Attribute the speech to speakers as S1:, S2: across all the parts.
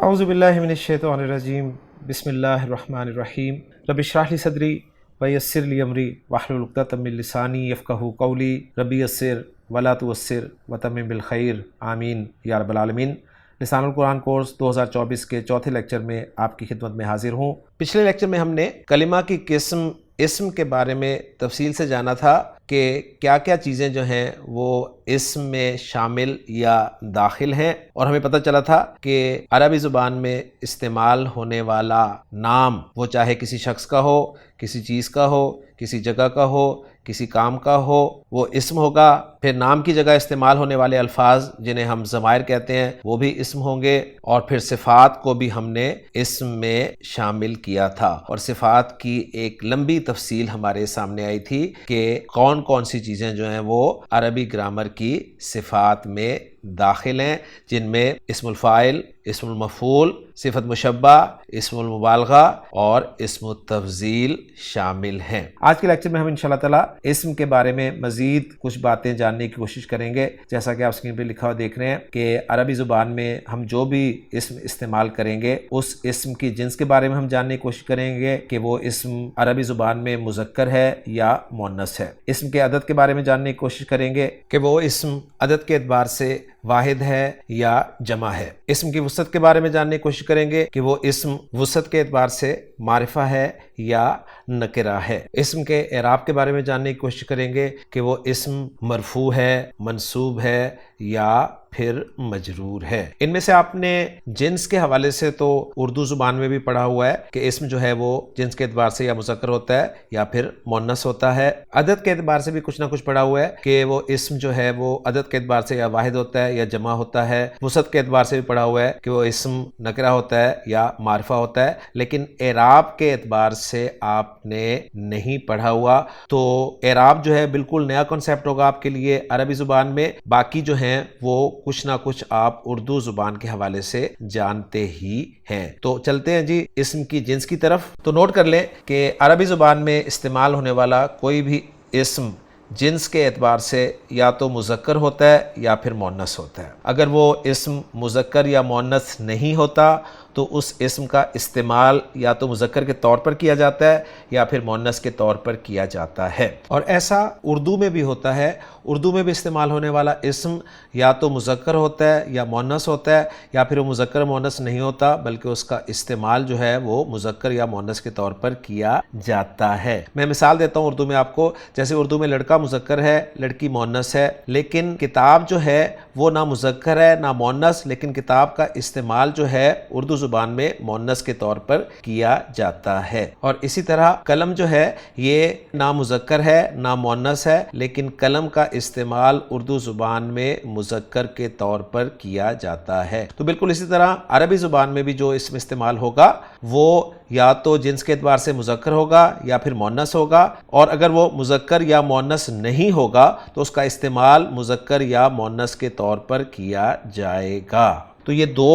S1: اعوذ باللہ من الشیطان الرجیم بسم اللہ الرحمن الرحیم رب اشرح لی صدری ویسر لی امری واحلل عقدۃ من لسانی یفقہوا قولی رب یسر ولا تعسر وتمم بالخیر آمین یا رب العالمین۔ لسان القرآن کورس 2024 کے چوتھے لیکچر میں آپ کی خدمت میں حاضر ہوں۔ پچھلے لیکچر میں ہم نے کلمہ کی قسم اسم کے بارے میں تفصیل سے جانا تھا کہ کیا کیا چیزیں جو ہیں وہ اسم میں شامل یا داخل ہیں، اور ہمیں پتہ چلا تھا کہ عربی زبان میں استعمال ہونے والا نام وہ چاہے کسی شخص کا ہو، کسی چیز کا ہو، کسی جگہ کا ہو، کسی کام کا ہو، وہ اسم ہوگا۔ پھر نام کی جگہ استعمال ہونے والے الفاظ جنہیں ہم ضمائر کہتے ہیں وہ بھی اسم ہوں گے، اور پھر صفات کو بھی ہم نے اسم میں شامل کیا تھا، اور صفات کی ایک لمبی تفصیل ہمارے سامنے آئی تھی کہ کون کون سی چیزیں جو ہیں وہ عربی گرامر کی صفات میں داخل ہیں، جن میں اسم الفاعل، اسم المفعول، صفت مشبہ، اسم المبالغہ اور اسم التفضیل شامل ہیں۔ آج کے لیکچر میں ہم انشاءاللہ تعالیٰ اسم کے بارے میں مزید کچھ باتیں جاننے کی کوشش کریں گے۔ جیسا کہ آپ اسکرین پہ لکھا ہوا دیکھ رہے ہیں کہ عربی زبان میں ہم جو بھی اسم استعمال کریں گے اس اسم کی جنس کے بارے میں ہم جاننے کی کوشش کریں گے کہ وہ اسم عربی زبان میں مذکر ہے یا مؤنث ہے۔ اسم کے عدد کے بارے میں جاننے کی کوشش کریں گے کہ وہ اسم عدد کے اعتبار سے واحد ہے یا جمع ہے۔ اسم کی وسعت کے بارے میں جاننے کی کوشش کریں گے کہ وہ اسم وسعت کے اعتبار سے معرفہ ہے یا نکرہ ہے۔ اسم کے اعراب کے بارے میں جاننے کی کوشش کریں گے کہ وہ اسم مرفوع ہے، منصوب ہے یا پھر مجرور ہے۔ ان میں سے آپ نے جنس کے حوالے سے تو اردو زبان میں بھی پڑھا ہوا ہے کہ اسم جو ہے وہ جنس کے اعتبار سے یا مذکر ہوتا ہے یا پھر مؤنث ہوتا ہے۔ عدد کے اعتبار سے بھی کچھ نہ کچھ پڑھا ہوا ہے کہ وہ اسم جو ہے وہ عدد کے اعتبار سے یا واحد ہوتا ہے یا جمع ہوتا ہے۔ وسعت کے اعتبار سے بھی پڑھا ہوا ہے کہ وہ اسم نکرہ ہوتا ہے یا معرفہ ہوتا ہے، لیکن اعراب کے اعتبار سے آپ نے نہیں پڑھا ہوا، تو اعراب جو ہے بالکل نیا کنسیپٹ ہوگا آپ کے لیے عربی زبان میں۔ باقی جو ہیں وہ کچھ نہ کچھ آپ اردو زبان کے حوالے سے جانتے ہی ہیں۔ تو چلتے ہیں جی اسم کی جنس کی طرف۔ تو نوٹ کر لیں کہ عربی زبان میں استعمال ہونے والا کوئی بھی اسم جنس کے اعتبار سے یا تو مذکر ہوتا ہے یا پھر مؤنث ہوتا ہے۔ اگر وہ اسم مذکر یا مؤنث نہیں ہوتا تو اس اسم کا استعمال یا تو مذکر کے طور پر کیا جاتا ہے یا پھر مؤنث کے طور پر کیا جاتا ہے، اور ایسا اردو میں بھی ہوتا ہے۔ اردو میں بھی استعمال ہونے والا اسم یا تو مذکر ہوتا ہے یا مؤنث ہوتا ہے، یا پھر وہ مذکر مؤنث نہیں ہوتا بلکہ اس کا استعمال جو ہے وہ مذکر یا مؤنث کے طور پر کیا جاتا ہے۔ میں مثال دیتا ہوں اردو میں آپ کو، جیسے اردو میں لڑکا مذکر ہے، لڑکی مؤنث ہے، لیکن کتاب جو ہے وہ نہ مذکر ہے نہ مؤنث، لیکن کتاب کا استعمال جو ہے اردو زبان میں مؤنث کے طور پر کیا جاتا ہے۔ اور اسی طرح قلم جو ہے یہ نہ مذکر ہے نہ مؤنث ہے، لیکن قلم کا استعمال اردو زبان میں مذکر کے طور پر کیا جاتا ہے۔ تو بالکل اسی طرح عربی زبان میں بھی جو اسم استعمال ہوگا وہ یا تو جنس کے اعتبار سے مذکر ہوگا یا پھر مؤنث ہوگا، اور اگر وہ مذکر یا مؤنث نہیں ہوگا تو اس کا استعمال مذکر یا مؤنث کے طور پر کیا جائے گا۔ تو یہ دو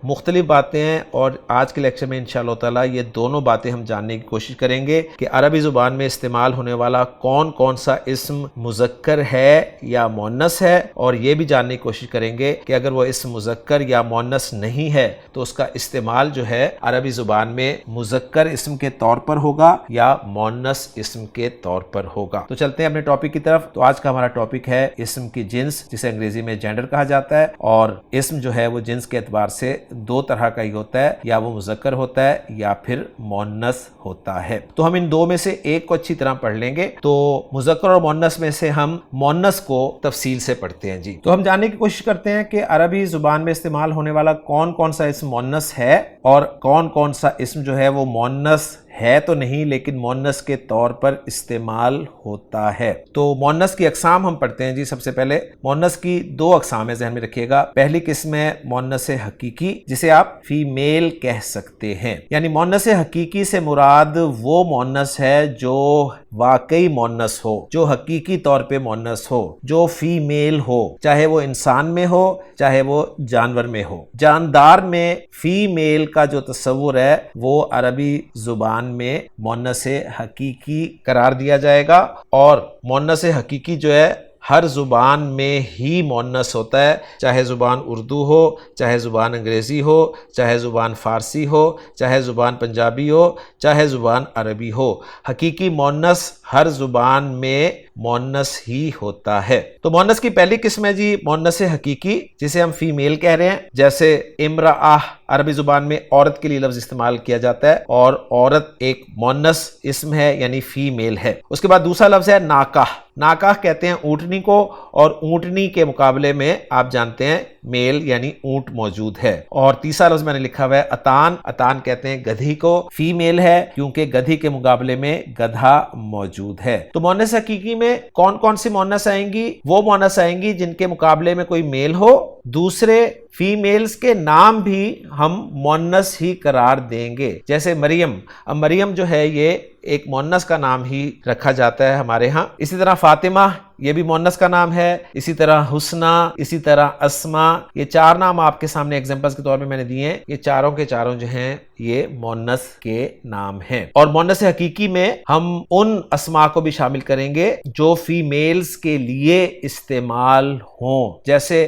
S1: مختلف باتیں ہیں، اور آج کے لیکچر میں انشاءاللہ تعالیٰ یہ دونوں باتیں ہم جاننے کی کوشش کریں گے کہ عربی زبان میں استعمال ہونے والا کون کون سا اسم مذکر ہے یا مؤنث ہے، اور یہ بھی جاننے کی کوشش کریں گے کہ اگر وہ اسم مذکر یا مؤنث نہیں ہے تو اس کا استعمال جو ہے عربی زبان میں مذکر اسم کے طور پر ہوگا یا مؤنث اسم کے طور پر ہوگا۔ تو چلتے ہیں اپنے ٹاپک کی طرف۔ تو آج کا ہمارا ٹاپک ہے اسم کی جنس، جسے انگریزی میں جینڈر کہا جاتا ہے، اور اسم جو ہے وہ جنس کے اعتبار سے دو طرح کا ہی ہوتا ہے، یا وہ مذکر ہوتا ہے یا پھر مؤنث ہوتا ہے۔ تو ہم ان دو میں سے ایک کو اچھی طرح پڑھ لیں گے۔ تو مذکر اور مؤنث میں سے ہم مؤنث کو تفصیل سے پڑھتے ہیں جی۔ تو ہم جاننے کی کوشش کرتے ہیں کہ عربی زبان میں استعمال ہونے والا کون کون سا اسم مؤنث ہے اور کون کون سا اسم جو ہے وہ مؤنث ہے تو نہیں لیکن مؤنث کے طور پر استعمال ہوتا ہے۔ تو مؤنث کی اقسام ہم پڑھتے ہیں جی۔ سب سے پہلے مؤنث کی دو اقسام ہیں، ذہن میں رکھیے گا۔ پہلی قسم ہے مؤنث حقیقی، جسے آپ فیمیل کہہ سکتے ہیں، یعنی مؤنث حقیقی سے مراد وہ مؤنث ہے جو واقعی مؤنث ہو، جو حقیقی طور پہ مؤنث ہو، جو فیمیل ہو، چاہے وہ انسان میں ہو چاہے وہ جانور میں ہو۔ جاندار میں فیمیل کا جو تصور ہے وہ عربی زبان میں مؤنث حقیقی قرار دیا جائے گا، اور مؤنث حقیقی جو ہے ہر زبان میں ہی مونس ہوتا ہے، چاہے زبان اردو ہو، چاہے زبان انگریزی ہو، چاہے زبان فارسی ہو، چاہے زبان پنجابی ہو، چاہے زبان عربی ہو، حقیقی مونس ہر زبان میں مونس ہی ہوتا ہے۔ تو مونس کی پہلی قسم ہے جی مونس حقیقی، جسے ہم فیمیل کہہ رہے ہیں، جیسے امرأہ عربی زبان میں عورت کے لیے لفظ استعمال کیا جاتا ہے، اور عورت ایک مونس اسم ہے یعنی فیمیل ہے۔ اس کے بعد دوسرا لفظ ہے ناکہ۔ ناکہ کہتے ہیں اونٹنی کو، اور اونٹنی کے مقابلے میں آپ جانتے ہیں میل یعنی اونٹ موجود ہے۔ اور تیسرا لفظ میں نے لکھا ہوا ہے اتان۔ اتان کہتے ہیں گدھی کو، فیمیل ہے کیونکہ گدھی کے مقابلے میں گدھا موجود ہے۔ تو مونس حقیقی میں کون کون سی مونس آئیں گی؟ وہ مونس آئیں گی جن کے مقابلے میں کوئی میل ہو، دوسرے فیمیلز کے نام بھی ہم مونس ہی قرار دیں گے، جیسے مریم۔ اب مریم جو ہے یہ ایک مونس کا نام ہی رکھا جاتا ہے ہمارے ہاں۔ اسی طرح فاطمہ یہ بھی مونس کا نام ہے، اسی طرح حسنہ، اسی طرح اسما۔ یہ چار نام آپ کے سامنے ایگزامپلز کے طور پہ میں نے دیے ہیں، یہ چاروں کے چاروں جو ہیں یہ مونس کے نام ہیں۔ اور مونس حقیقی میں ہم ان اسماء کو بھی شامل کریں گے جو فیمیلز کے لیے استعمال ہوں، جیسے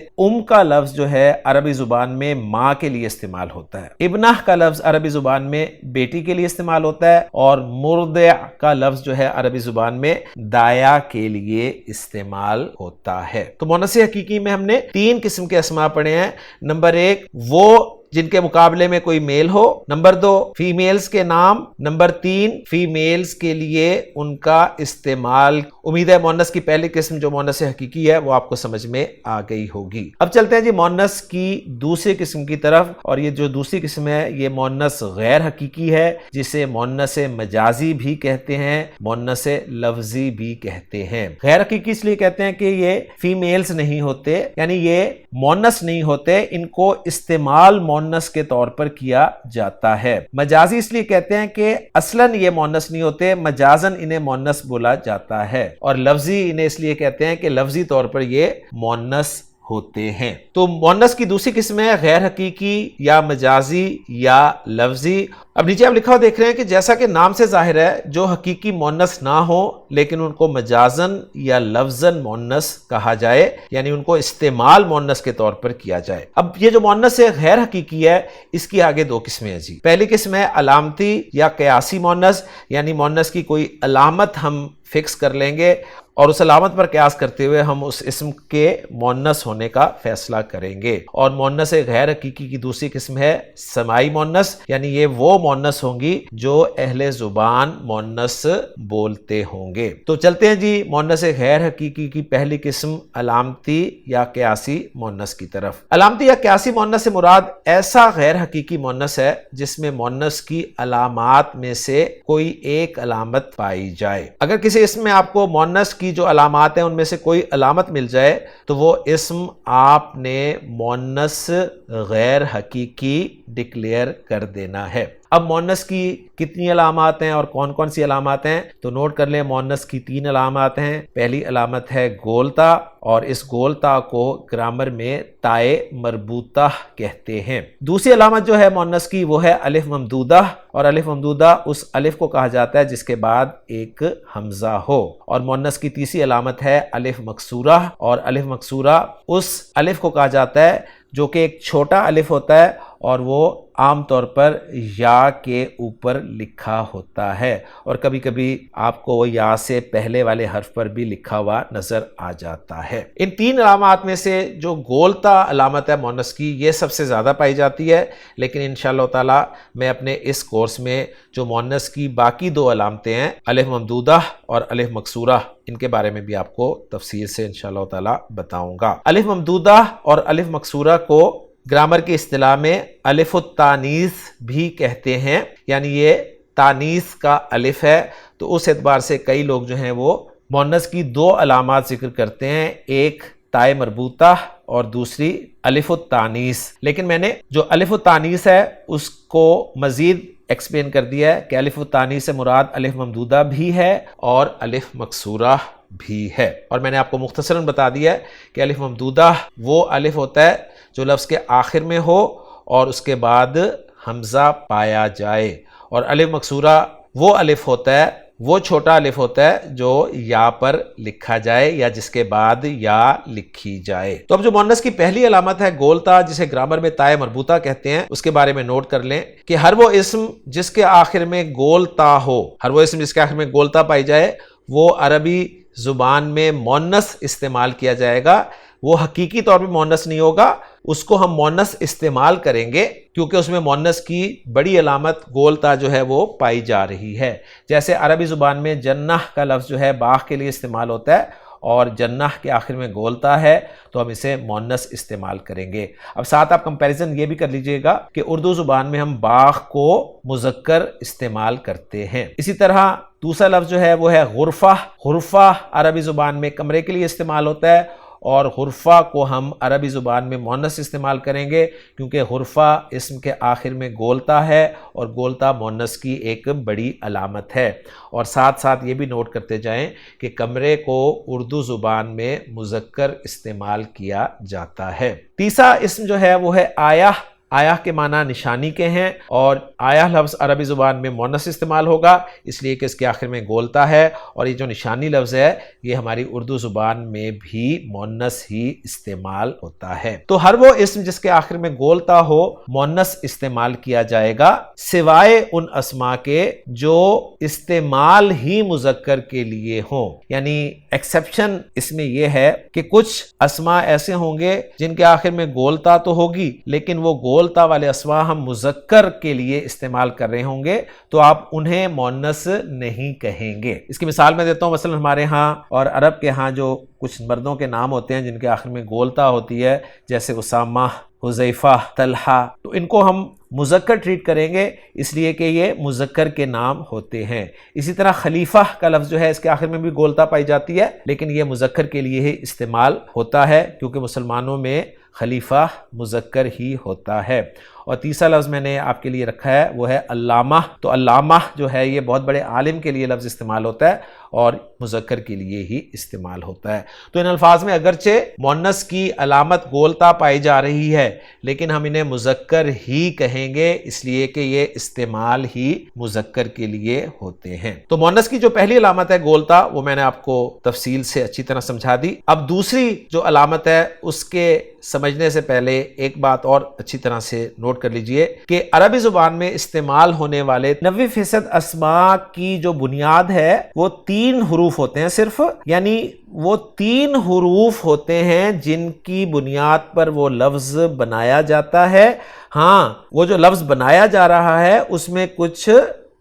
S1: کا لفظ جو ہے عربی زبان میں ماں کے لیے استعمال ہوتا ہے، ابنہ کا لفظ عربی زبان میں بیٹی کے لیے استعمال ہوتا ہے، اور مرضع کا لفظ جو ہے عربی زبان میں دایا کے لیے استعمال ہوتا ہے۔ تو مونس حقیقی میں ہم نے 3 قسم کے اسماء پڑھے ہیں۔ نمبر 1 وہ جن کے مقابلے میں کوئی میل ہو، نمبر 2 فیمیلز کے نام، نمبر 3 فیمیلز کے لیے ان کا استعمال۔ امید ہے مونس کی پہلی قسم جو مونس حقیقی ہے وہ آپ کو سمجھ میں آ گئی ہوگی۔ اب چلتے ہیں جی مونس کی دوسری قسم کی طرف، اور یہ جو دوسری قسم ہے یہ مونس غیر حقیقی ہے، جسے مونس مجازی بھی کہتے ہیں، مونس لفظی بھی کہتے ہیں۔ غیر حقیقی اس لیے کہتے ہیں کہ یہ فیمیلز نہیں ہوتے، یعنی یہ مونس نہیں ہوتے، ان کو استعمال مونس کے طور پر کیا جاتا ہے۔ مجازی اس لیے کہتے ہیں کہ اصلاً یہ مونس نہیں ہوتے، مجازن انہیں مونس بولا جاتا ہے، اور لفظی انہیں اس لیے کہتے ہیں کہ لفظی طور پر یہ مونس ہوتے ہیں۔ تو مونس کی دوسری قسم ہے غیر حقیقی یا مجازی یا لفظی۔ اب نیچے آپ لکھا ہوا دیکھ رہے ہیں کہ جیسا کہ نام سے ظاہر ہے جو حقیقی مونس نہ ہو لیکن ان کو مجازن یا لفظن مونس کہا جائے، یعنی ان کو استعمال مونس کے طور پر کیا جائے۔ اب یہ جو مونس ہے غیر حقیقی ہے، اس کی آگے 2 قسمیں ہیں جی۔ پہلی قسم ہے علامتی یا قیاسی مونس، یعنی مونس کی کوئی علامت ہم فکس کر لیں گے اور اس علامت پر قیاس کرتے ہوئے ہم اس اسم کے مونس ہونے کا فیصلہ کریں گے۔ اور مونس غیر حقیقی کی دوسری قسم ہے سماعی مونس، یعنی یہ وہ مونس ہوں گی جو اہل زبان مونس بولتے ہوں گے۔ تو چلتے ہیں جی مونس غیر حقیقی کی پہلی قسم علامتی یا قیاسی مونس کی طرف۔ علامتی یا قیاسی مونس سے مراد ایسا غیر حقیقی مونس ہے جس میں مونس کی علامات میں سے کوئی ایک علامت پائی جائے۔ اگر کسی اسم میں آپ کو مونس کی جو علامات ہیں ان میں سے کوئی علامت مل جائے تو وہ اسم آپ نے مونس غیر حقیقی ڈکلیئر کر دینا ہے۔ اب مونس کی کتنی علامات ہیں اور کون کون سی علامات ہیں تو نوٹ کر لیں۔ مونس کی 3 علامات ہیں۔ پہلی علامت ہے گولتا، اور اس گولتا کو گرامر میں تائے مربوطہ کہتے ہیں۔ دوسری علامت جو ہے مونس کی وہ ہے الف ممدودہ، اور الف ممدودہ اس الف کو کہا جاتا ہے جس کے بعد ایک حمزہ ہو۔ اور مونس کی تیسری علامت ہے الف مکسورہ، اور الف مکسورہ اس الف کو کہا جاتا ہے جو کہ ایک چھوٹا الف ہوتا ہے اور وہ عام طور پر یا کے اوپر لکھا ہوتا ہے، اور کبھی کبھی آپ کو وہ یا سے پہلے والے حرف پر بھی لکھا ہوا نظر آ جاتا ہے۔ ان 3 علامات میں سے جو گولتا علامت ہے مونس کی یہ سب سے زیادہ پائی جاتی ہے، لیکن انشاءاللہ تعالی میں اپنے اس کورس میں جو مونس کی باقی 2 علامتیں ہیں الف ممدودہ اور الف مکسورہ، ان کے بارے میں بھی آپ کو تفصیل سے انشاءاللہ تعالی بتاؤں گا۔ الف ممدودہ اور الف مکسورہ کو گرامر کی اصطلاح میں الف التانیث بھی کہتے ہیں، یعنی یہ تانیث کا الف ہے۔ تو اس اعتبار سے کئی لوگ جو ہیں وہ مونس کی 2 علامات ذکر کرتے ہیں، ایک تائے مربوطہ اور دوسری الف التانیث۔ لیکن میں نے جو الف التانیث ہے اس کو مزید ایکسپلین کر دیا ہے کہ الف التانیث سے مراد الف ممدودہ بھی ہے اور الف مکسورہ بھی ہے، اور میں نے آپ کو مختصراً بتا دیا ہے کہ الف ممدودہ وہ الف ہوتا ہے جو لفظ کے آخر میں ہو اور اس کے بعد حمزہ پایا جائے، اور الف مکسورہ وہ الف ہوتا ہے وہ چھوٹا الف ہوتا ہے جو یا پر لکھا جائے یا جس کے بعد یا لکھی جائے۔ تو اب جو مؤنث کی پہلی علامت ہے گول تا، جسے گرامر میں تائے مربوطہ کہتے ہیں، اس کے بارے میں نوٹ کر لیں کہ ہر وہ اسم جس کے آخر میں گول تا ہو، ہر وہ اسم جس کے آخر میں گول تا پائی جائے، وہ عربی زبان میں مؤنث استعمال کیا جائے گا۔ وہ حقیقی طور پہ مؤنث نہیں ہوگا، اس کو ہم مؤنث استعمال کریں گے کیونکہ اس میں مؤنث کی بڑی علامت گول تا جو ہے وہ پائی جا رہی ہے۔ جیسے عربی زبان میں جنہ کا لفظ جو ہے باغ کے لیے استعمال ہوتا ہے اور جنہ کے آخر میں گول تا ہے تو ہم اسے مؤنث استعمال کریں گے۔ اب ساتھ آپ کمپیریزن یہ بھی کر لیجئے گا کہ اردو زبان میں ہم باغ کو مذکر استعمال کرتے ہیں۔ اسی طرح دوسرا لفظ جو ہے وہ ہے غرفہ۔ غرفہ عربی زبان میں کمرے کے لیے استعمال ہوتا ہے اور غرفہ کو ہم عربی زبان میں مؤنث استعمال کریں گے کیونکہ غرفہ اسم کے آخر میں گولتا ہے اور گولتا مؤنث کی ایک بڑی علامت ہے۔ اور ساتھ ساتھ یہ بھی نوٹ کرتے جائیں کہ کمرے کو اردو زبان میں مذکر استعمال کیا جاتا ہے۔ تیسرا اسم جو ہے وہ ہے آیہ۔ آیہ کے معنی نشانی کے ہیں اور آیہ لفظ عربی زبان میں مؤنث استعمال ہوگا اس لیے کہ اس کے آخر میں گولتا ہے، اور یہ جو نشانی لفظ ہے یہ ہماری اردو زبان میں بھی مؤنث ہی استعمال ہوتا ہے۔ تو ہر وہ اسم جس کے آخر میں گولتا ہو مؤنث استعمال کیا جائے گا، سوائے ان اسماء کے جو استعمال ہی مذکر کے لیے ہوں۔ یعنی ایکسیپشن اس میں یہ ہے کہ کچھ اسماء ایسے ہوں گے جن کے آخر میں گولتا تو ہوگی لیکن وہ گولتا والے اسماء ہم مذکر کے لیے استعمال کر رہے ہوں گے تو آپ انہیں مؤنث نہیں کہیں گے۔ اس کی مثال میں دیتا ہوں، مثلا ہمارے ہاں اور عرب کے ہاں جو کچھ مردوں کے نام ہوتے ہیں جن کے آخر میں گولتا ہوتی ہے، جیسے اسامہ، حذیفہ، طلحہ، تو ان کو ہم مذکر ٹریٹ کریں گے اس لیے کہ یہ مذکر کے نام ہوتے ہیں۔ اسی طرح خلیفہ کا لفظ جو ہے اس کے آخر میں بھی گولتا پائی جاتی ہے لیکن یہ مذکر کے لیے ہی استعمال ہوتا ہے کیونکہ مسلمانوں میں خلیفہ مذکر ہی ہوتا ہے۔ اور تیسرا لفظ میں نے آپ کے لیے رکھا ہے وہ ہے علامہ۔ تو علامہ جو ہے یہ بہت بڑے عالم کے لیے لفظ استعمال ہوتا ہے اور مذکر کے لیے ہی استعمال ہوتا ہے۔ تو ان الفاظ میں اگرچہ مؤنث کی علامت گولتا پائی جا رہی ہے لیکن ہم انہیں مذکر ہی کہیں گے اس لیے کہ یہ استعمال ہی مذکر کے لیے ہوتے ہیں۔ تو مؤنث کی جو پہلی علامت ہے گولتا وہ میں نے آپ کو تفصیل سے اچھی طرح سمجھا دی۔ اب دوسری جو علامت ہے اس کے سمجھنے سے پہلے ایک بات اور اچھی طرح سے نوٹ کر لیجئے کہ عربی زبان میں استعمال ہونے والے 90% اسماء کی جو بنیاد ہے وہ 3 حروف ہوتے ہیں صرف، یعنی وہ 3 حروف ہوتے ہیں جن کی بنیاد پر وہ لفظ بنایا جاتا ہے۔ ہاں، وہ جو لفظ بنایا جا رہا ہے اس میں کچھ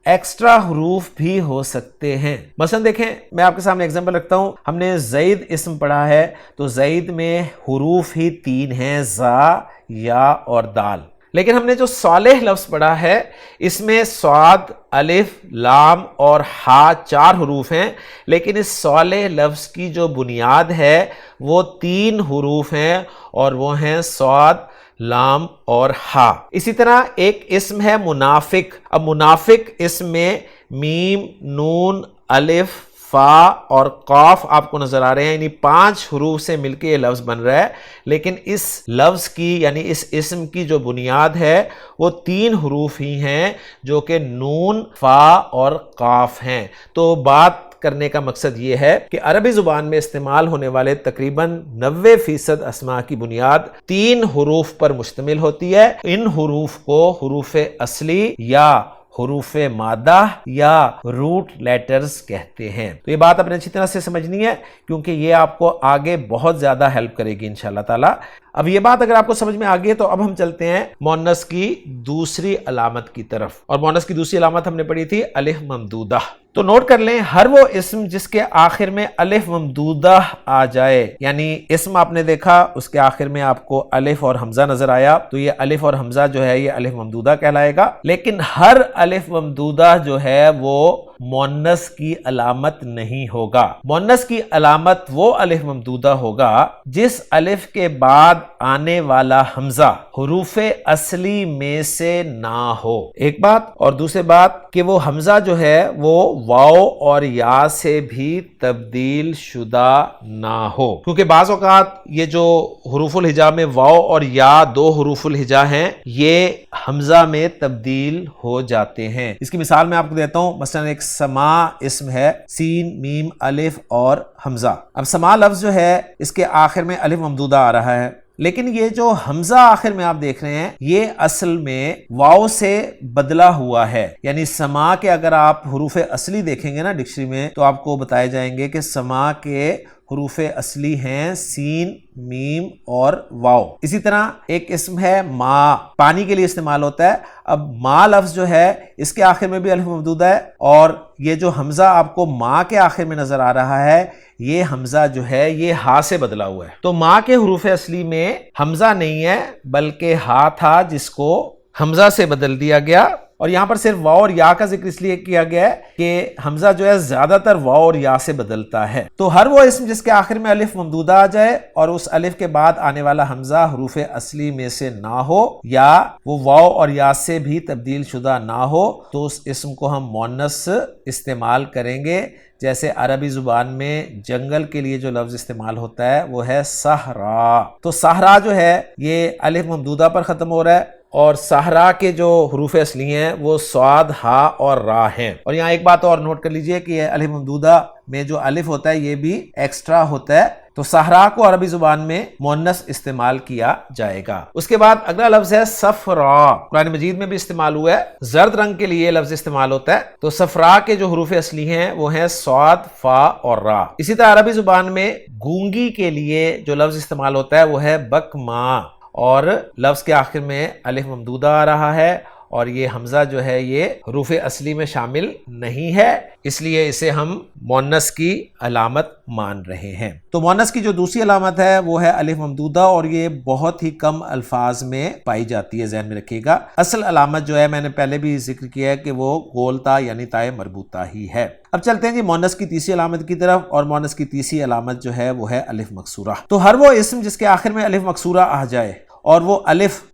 S1: ایکسٹرا حروف بھی ہو سکتے ہیں۔ مثلا دیکھیں، میں آپ کے سامنے ایگزامپل رکھتا ہوں، ہم نے زید اسم پڑھا ہے تو زید میں حروف ہی 3 ہیں، زا، یا اور دال۔ لیکن ہم نے جو صالح لفظ پڑھا ہے اس میں صاد، الف، لام اور ہا 4 حروف ہیں، لیکن اس صالح لفظ کی جو بنیاد ہے وہ 3 حروف ہیں اور وہ ہیں صاد، لام اور ہا۔ اسی طرح ایک اسم ہے منافق۔ اب منافق اسم میں میم، نون، الف، فا اور قاف آپ کو نظر آ رہے ہیں، یعنی 5 حروف سے مل کے یہ لفظ بن رہا ہے، لیکن اس لفظ کی یعنی اس اسم کی جو بنیاد ہے وہ 3 حروف ہی ہیں جو کہ نون، فا اور قاف ہیں۔ تو بات کرنے کا مقصد یہ ہے کہ عربی زبان میں استعمال ہونے والے تقریباً 90% اسماء کی بنیاد 3 حروف پر مشتمل ہوتی ہے۔ ان حروف کو حروف اصلی یا حروف مادہ یا روٹ لیٹرز کہتے ہیں۔ تو یہ بات آپ نے اچھی طرح سے سمجھنی ہے کیونکہ یہ آپ کو آگے بہت زیادہ ہیلپ کرے گی انشاءاللہ تعالی۔ اب یہ بات اگر آپ کو سمجھ میں آ گئی ہے تو اب ہم چلتے ہیں مؤنث کی دوسری علامت کی طرف، اور مؤنث کی دوسری علامت ہم نے پڑھی تھی الف ممدودہ۔ تو نوٹ کر لیں، ہر وہ اسم جس کے آخر میں الف ممدودہ آ جائے، یعنی اسم آپ نے دیکھا اس کے آخر میں آپ کو الف اور حمزہ نظر آیا تو یہ الف اور حمزہ جو ہے یہ الف ممدودہ کہلائے گا، لیکن ہر الف ممدودہ جو ہے وہ مؤنث کی علامت نہیں ہوگا۔ مؤنث کی علامت وہ الف ممدودہ ہوگا جس الف کے بعد آنے والا حمزہ حروف اصلی میں سے نہ ہو، ایک بات، اور دوسری بات کہ وہ حمزہ جو ہے وہ واو اور یا سے بھی تبدیل شدہ نہ ہو، کیونکہ بعض اوقات یہ جو حروف الہجا میں واو اور یا 2 حروف الہجا ہیں یہ حمزہ میں تبدیل ہو جاتے ہیں۔ اس کی مثال میں آپ کو دیتا ہوں، مثلا ایک سما اسم ہے، سین میم الف اور حمزہ۔ اب سما لفظ جو ہے اس کے آخر میں الف ممدودہ آ رہا ہے، لیکن یہ جو حمزہ آخر میں آپ دیکھ رہے ہیں یہ اصل میں واو سے بدلا ہوا ہے، یعنی سما کے اگر آپ حروف اصلی دیکھیں گے نا ڈکشنری میں تو آپ کو بتائے جائیں گے کہ سما کے حروف اصلی ہیں سین میم اور واو۔ اسی طرح ایک اسم ہے ما، پانی کے لیے استعمال ہوتا ہے۔ اب ما لفظ جو ہے اس کے آخر میں بھی الف ممدودہ ہے، اور یہ جو حمزہ آپ کو ما کے آخر میں نظر آ رہا ہے یہ حمزہ جو ہے یہ ہا سے بدلا ہوا ہے۔ تو ما کے حروف اصلی میں حمزہ نہیں ہے بلکہ ہا تھا جس کو حمزہ سے بدل دیا گیا، اور یہاں پر صرف واو اور یا کا ذکر اس لیے کیا گیا ہے کہ حمزہ جو ہے زیادہ تر واو اور یا سے بدلتا ہے۔ تو ہر وہ اسم جس کے آخر میں الف ممدودہ آ جائے اور اس الف کے بعد آنے والا حمزہ حروف اصلی میں سے نہ ہو یا وہ واو اور یا سے بھی تبدیل شدہ نہ ہو تو اس اسم کو ہم مؤنث استعمال کریں گے۔ جیسے عربی زبان میں جنگل کے لیے جو لفظ استعمال ہوتا ہے وہ ہے صحرا، تو صحرا جو ہے یہ الف ممدودہ پر ختم ہو رہا ہے، اور صحرا کے جو حروف اصلی ہیں وہ صاد ہا اور را ہیں۔ اور یہاں ایک بات اور نوٹ کر لیجئے کہ یہ الف ممدودہ میں جو الف ہوتا ہے یہ بھی ایکسٹرا ہوتا ہے، تو صحرا کو عربی زبان میں مؤنث استعمال کیا جائے گا۔ اس کے بعد اگلا لفظ ہے صفرا، قرآن مجید میں بھی استعمال ہوا ہے، زرد رنگ کے لیے لفظ استعمال ہوتا ہے۔ تو صفرا کے جو حروف اصلی ہیں وہ ہیں صاد فا اور را۔ اسی طرح عربی زبان میں گونگی کے لیے جو لفظ استعمال ہوتا ہے وہ ہے بکما، اور لفظ کے آخر میں الف ممدودہ آ رہا ہے، اور یہ حمزہ جو ہے یہ حروف اصلی میں شامل نہیں ہے، اس لیے اسے ہم مؤنث کی علامت مان رہے ہیں۔ تو مؤنث کی جو دوسری علامت ہے وہ ہے الف ممدودہ، اور یہ بہت ہی کم الفاظ میں پائی جاتی ہے، ذہن میں رکھیے گا۔ اصل علامت جو ہے میں نے پہلے بھی ذکر کیا ہے کہ وہ گولتا یعنی تائے مربوطہ ہی ہے۔ اب چلتے ہیں جی مؤنث کی تیسری علامت کی طرف، اور مؤنث کی تیسری علامت جو ہے وہ ہے الف مکسورہ۔ تو ہر وہ اسم جس کے آخر میں الف مکسورہ آ جائے اور وہ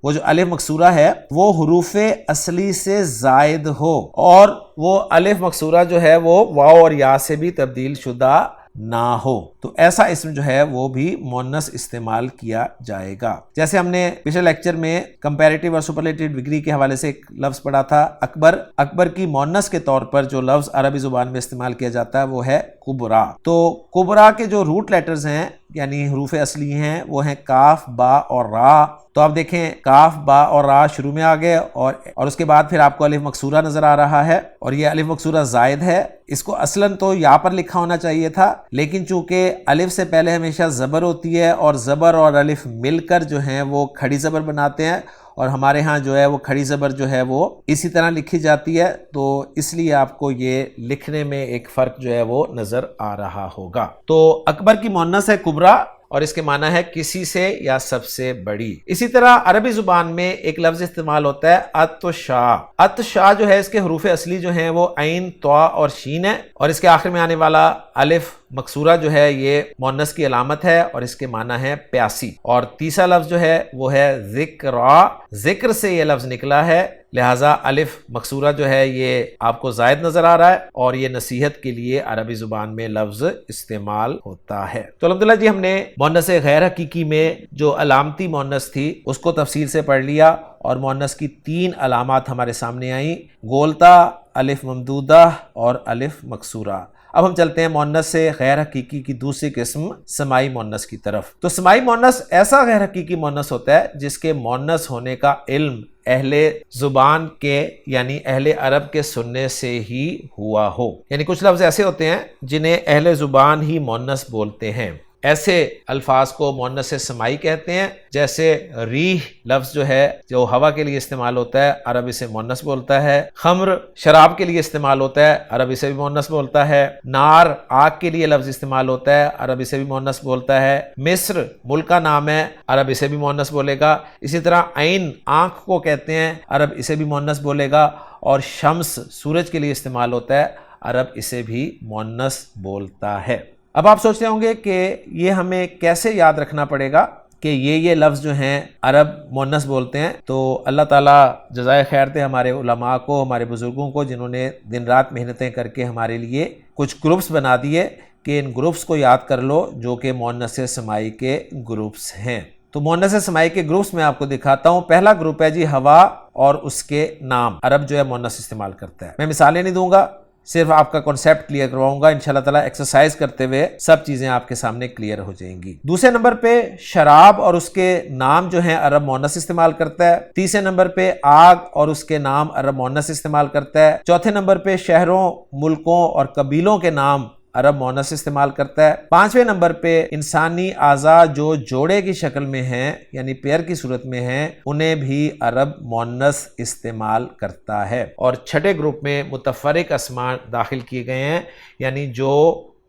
S1: جو الف مکسورہ ہے وہ حروف اصلی سے زائد ہو، اور وہ الف مکسورہ جو ہے وہ واو اور یا سے بھی تبدیل شدہ نہ ہو، تو ایسا اسم جو ہے وہ بھی مؤنث استعمال کیا جائے گا۔ جیسے ہم نے پچھلے لیکچر میں کمپیریٹیو اور سپرلیٹیو ڈگری کے حوالے سے ایک لفظ پڑھا تھا اکبر۔ اکبر کی مؤنث کے طور پر جو لفظ عربی زبان میں استعمال کیا جاتا ہے وہ ہے کبرا۔ تو کبرا کے جو روٹ لیٹرز ہیں یعنی حروف اصلی ہیں وہ ہیں کاف با اور را۔ تو آپ دیکھیں کاف با اور را شروع میں آ گئے، اور اس کے بعد پھر آپ کو الف مکسورہ نظر آ رہا ہے، اور یہ الف مکسورہ زائد ہے۔ اس کو اصلاً تو یا پر لکھا ہونا چاہیے تھا، لیکن چونکہ الف سے پہلے ہمیشہ زبر ہوتی ہے اور زبر اور الف مل کر جو ہیں وہ کھڑی زبر بناتے ہیں، اور ہمارے ہاں جو ہے وہ کھڑی زبر جو ہے وہ اسی طرح لکھی جاتی ہے، تو اس لیے آپ کو یہ لکھنے میں ایک فرق جو ہے وہ نظر آ رہا ہوگا۔ تو اکبر کی مؤنث ہے کبرا، اور اس کے معنی ہے کسی سے یا سب سے بڑی۔ اسی طرح عربی زبان میں ایک لفظ استعمال ہوتا ہے اتشا۔ اتشا جو ہے اس کے حروف اصلی جو ہیں وہ عین طا اور شین ہے، اور اس کے آخر میں آنے والا الف مکسورہ جو ہے یہ مؤنث کی علامت ہے، اور اس کے معنی ہے پیاسی۔ اور تیسرا لفظ جو ہے وہ ہے ذکرا، ذکر سے یہ لفظ نکلا ہے، لہٰذا الف مکسورہ جو ہے یہ آپ کو زائد نظر آ رہا ہے، اور یہ نصیحت کے لیے عربی زبان میں لفظ استعمال ہوتا ہے۔ تو الحمدللہ جی ہم نے مؤنث غیر حقیقی میں جو علامتی مؤنث تھی اس کو تفصیل سے پڑھ لیا، اور مؤنث کی 3 علامات ہمارے سامنے آئیں، گولتا، الف ممدودہ اور الف مکسورہ۔ اب ہم چلتے ہیں مؤنث سے غیر حقیقی کی دوسری قسم سماعی مؤنث کی طرف۔ تو سماعی مؤنث ایسا غیر حقیقی مؤنث ہوتا ہے جس کے مؤنث ہونے کا علم اہل زبان کے یعنی اہل عرب کے سننے سے ہی ہوا ہو، یعنی کچھ لفظ ایسے ہوتے ہیں جنہیں اہل زبان ہی مؤنث بولتے ہیں، ایسے الفاظ کو مؤنث سماعی کہتے ہیں۔ جیسے ریح لفظ جو ہے جو ہوا کے لیے استعمال ہوتا ہے عربی سے مؤنث بولتا ہے، خمر شراب کے لیے استعمال ہوتا ہے عربی سے بھی مؤنث بولتا ہے، نار آگ کے لیے لفظ استعمال ہوتا ہے عربی سے بھی مؤنث بولتا ہے، مصر ملک کا نام ہے عربی سے بھی مؤنث بولے گا، اسی طرح عین آنکھ کو کہتے ہیں عرب اسے بھی مؤنث بولے گا، اور شمس سورج کے لیے استعمال ہوتا ہے عرب اسے بھی مؤنث بولتا ہے۔ اب آپ سوچتے ہوں گے کہ یہ ہمیں کیسے یاد رکھنا پڑے گا کہ یہ لفظ جو ہیں عرب مؤنث بولتے ہیں۔ تو اللہ تعالیٰ جزائے خیر دے ہمارے علماء کو، ہمارے بزرگوں کو، جنہوں نے دن رات محنتیں کر کے ہمارے لیے کچھ گروپس بنا دیے کہ ان گروپس کو یاد کر لو جو کہ مؤنث سماعی کے گروپس ہیں۔ تو مؤنث سماعی کے گروپس میں آپ کو دکھاتا ہوں۔ پہلا گروپ ہے جی ہوا اور اس کے نام، عرب جو ہے مؤنث استعمال کرتا ہے۔ میں مثالیں نہیں دوں گا، صرف آپ کا کنسیپٹ کلیئر کرواؤں گا انشاءاللہ تعالیٰ، ایکسرسائز کرتے ہوئے سب چیزیں آپ کے سامنے کلیئر ہو جائیں گی۔ دوسرے نمبر پہ شراب اور اس کے نام جو ہیں عرب مؤنث استعمال کرتا ہے۔ تیسرے نمبر پہ آگ اور اس کے نام عرب مؤنث استعمال کرتا ہے۔ چوتھے نمبر پہ شہروں، ملکوں اور قبیلوں کے نام عرب مؤنث استعمال کرتا ہے۔ پانچویں نمبر پہ انسانی اعضاء جو جوڑے کی شکل میں ہیں یعنی پیئر کی صورت میں ہیں انہیں بھی عرب مؤنث استعمال کرتا ہے۔ اور چھٹے گروپ میں متفرق اسماء داخل کیے گئے ہیں، یعنی جو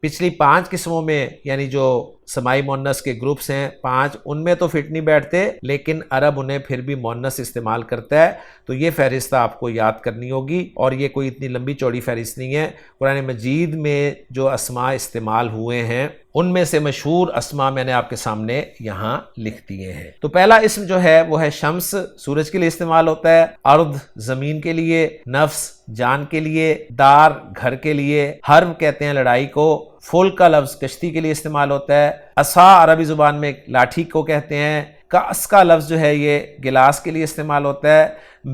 S1: پچھلی 5 قسموں میں یعنی جو سمائی مؤنث کے گروپس ہیں 5 ان میں تو فٹ نہیں بیٹھتے، لیکن عرب انہیں پھر بھی مؤنث استعمال کرتا ہے۔ تو یہ فہرست آپ کو یاد کرنی ہوگی، اور یہ کوئی اتنی لمبی چوڑی فہرست نہیں ہے۔ قرآن مجید میں جو اسماء استعمال ہوئے ہیں ان میں سے مشہور اسماء میں نے آپ کے سامنے یہاں لکھ دیے ہیں۔ تو پہلا اسم جو ہے وہ ہے شمس، سورج کے لیے استعمال ہوتا ہے۔ ارض زمین کے لیے، نفس جان کے لیے، دار گھر کے لیے، حرب کہتے ہیں لڑائی کو، فل کا لفظ کشتی کے لیے استعمال ہوتا ہے۔ عصا عربی زبان میں لاٹھی کو کہتے ہیں۔ کاس کا لفظ جو ہے یہ گلاس کے لیے استعمال ہوتا ہے۔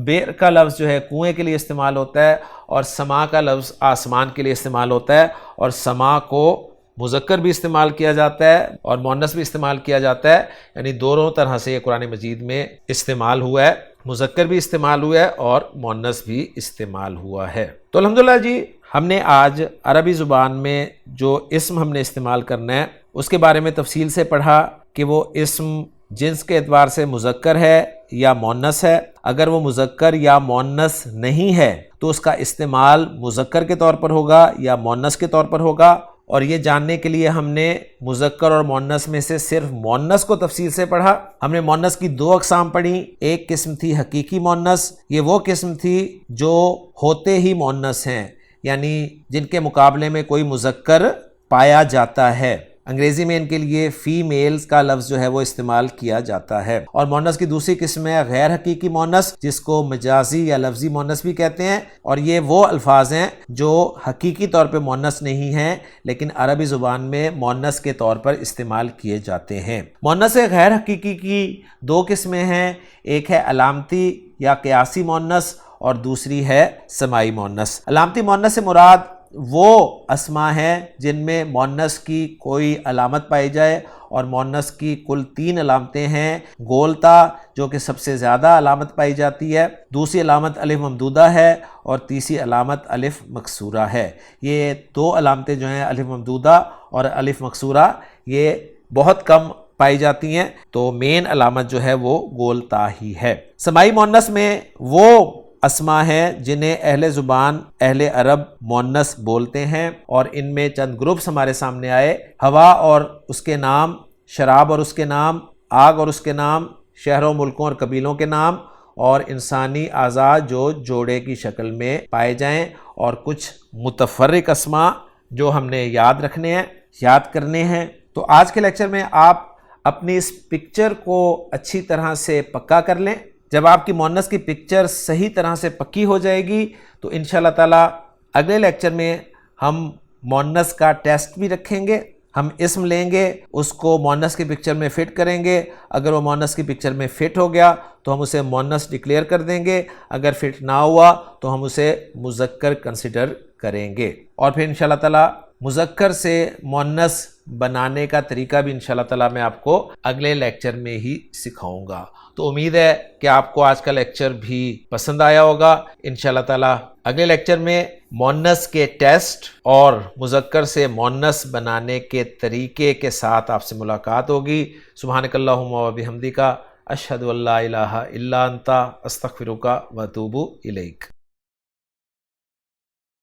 S1: بیر کا لفظ جو ہے کنویں کے لیے استعمال ہوتا ہے، اور سما کا لفظ آسمان کے لیے استعمال ہوتا ہے۔ اور سما کو مذکر بھی استعمال کیا جاتا ہے اور مؤنث بھی استعمال کیا جاتا ہے، یعنی دونوں طرح سے یہ قرآن مجید میں استعمال ہوا ہے، مذکر بھی استعمال ہوا ہے اور مؤنث بھی استعمال ہوا ہے۔ تو الحمدللہ جی ہم نے آج عربی زبان میں جو اسم ہم نے استعمال کرنا ہے اس کے بارے میں تفصیل سے پڑھا کہ وہ اسم جنس کے اعتبار سے مذکر ہے یا مؤنث ہے۔ اگر وہ مذکر یا مؤنث نہیں ہے تو اس کا استعمال مذکر کے طور پر ہوگا یا مؤنث کے طور پر ہوگا، اور یہ جاننے کے لیے ہم نے مذکر اور مؤنث میں سے صرف مؤنث کو تفصیل سے پڑھا۔ ہم نے مؤنث کی 2 اقسام پڑھی، ایک قسم تھی حقیقی مؤنث، یہ وہ قسم تھی جو ہوتے ہی مؤنث ہیں یعنی جن کے مقابلے میں کوئی مذکر پایا جاتا ہے، انگریزی میں ان کے لیے فیمیلز کا لفظ جو ہے وہ استعمال کیا جاتا ہے۔ اور مؤنث کی دوسری قسم ہے غیر حقیقی مؤنث، جس کو مجازی یا لفظی مؤنث بھی کہتے ہیں، اور یہ وہ الفاظ ہیں جو حقیقی طور پہ مؤنث نہیں ہیں لیکن عربی زبان میں مؤنث کے طور پر استعمال کیے جاتے ہیں۔ مؤنث غیر حقیقی کی 2 قسمیں ہیں، ایک ہے علامتی یا قیاسی مؤنث اور دوسری ہے سمائی مؤنث۔ علامتی مؤنث سے مراد وہ اسماء ہیں جن میں مؤنث کی کوئی علامت پائی جائے، اور مؤنث کی کل 3 علامتیں ہیں۔ گولتا جو کہ سب سے زیادہ علامت پائی جاتی ہے، دوسری علامت الف ممدودہ ہے، اور تیسری علامت الف مکسورہ ہے۔ یہ 2 علامتیں جو ہیں الف ممدودہ اور الف مکسورہ یہ بہت کم پائی جاتی ہیں، تو مین علامت جو ہے وہ گولتا ہی ہے۔ سمائی مؤنث میں وہ اسماء ہیں جنہیں اہل زبان اہل عرب مؤنث بولتے ہیں، اور ان میں چند گروپس ہمارے سامنے آئے: ہوا اور اس کے نام، شراب اور اس کے نام، آگ اور اس کے نام، شہروں، ملکوں اور قبیلوں کے نام، اور انسانی اعضاء جو جوڑے کی شکل میں پائے جائیں، اور کچھ متفرق اسماء جو ہم نے یاد رکھنے ہیں، یاد کرنے ہیں۔ تو آج کے لیکچر میں آپ اپنی اس پکچر کو اچھی طرح سے پکا کر لیں۔ جب آپ کی مؤنث کی پکچر صحیح طرح سے پکی ہو جائے گی تو انشاءاللہ تعالیٰ اگلے لیکچر میں ہم مؤنث کا ٹیسٹ بھی رکھیں گے۔ ہم اسم لیں گے، اس کو مؤنث کی پکچر میں فٹ کریں گے، اگر وہ مؤنث کی پکچر میں فٹ ہو گیا تو ہم اسے مؤنث ڈکلیئر کر دیں گے، اگر فٹ نہ ہوا تو ہم اسے مذکر کنسیڈر کریں گے، اور پھر انشاءاللہ تعالیٰ مذکر سے مؤنث بنانے کا طریقہ بھی انشاءاللہ تعالیٰ میں آپ کو اگلے لیکچر میں ہی سکھاؤں گا۔ تو امید ہے کہ آپ کو آج کا لیکچر بھی پسند آیا ہوگا۔ انشاءاللہ تعالیٰ اگلے لیکچر میں مؤنث کے ٹیسٹ اور مذکر سے مؤنث بنانے کے طریقے کے ساتھ آپ سے ملاقات ہوگی۔ سبحانک اللہم و بحمدک، اشہد ان لا الہ الا انت، استغفرک و اتوب الیک۔